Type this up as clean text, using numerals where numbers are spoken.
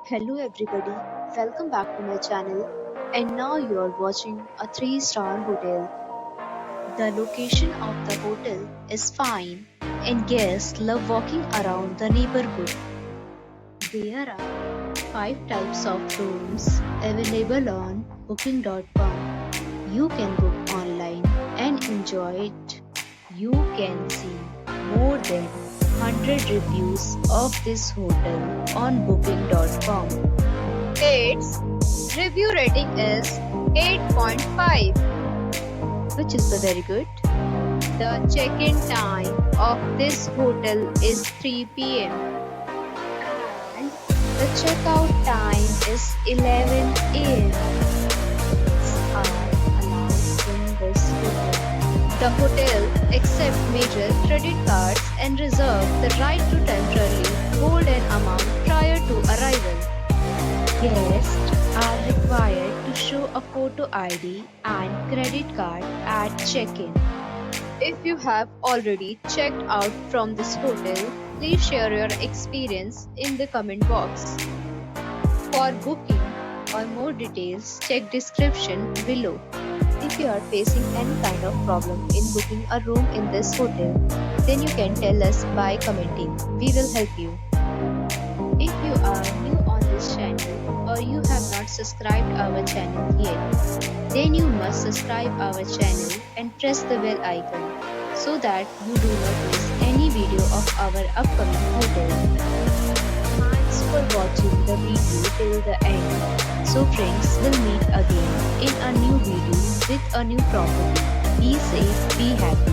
Hello everybody, welcome back to my channel, and now you are watching a 3-star hotel. The location of the hotel is fine and guests love walking around the neighborhood. There are 5 types of rooms available on booking.com. You can book online and enjoy it. You can see more than 100 reviews of this hotel on booking.com. Its review rating is 8.5, which is very good. The check-in time of this hotel is 3 p.m. and the checkout time is 11 a.m. Pets are allowed in this hotel. The hotel accepts major credit cards and reserves the right to temporarily hold an amount prior to arrival. Guests are required to show a photo ID and credit card at check-in. If you have already checked out from this hotel, please share your experience in the comment box. For booking or more details, check description below. If you are facing any kind of problem in booking a room in this hotel, then you can tell us by commenting. We will help you. If you are new on this channel or you have not subscribed our channel yet, then you must subscribe our channel and press the bell icon so that you do not miss any video of our upcoming hotel. Thanks for watching the video till the end. So friends, will meet again in a new video with a new property. Be safe, be happy.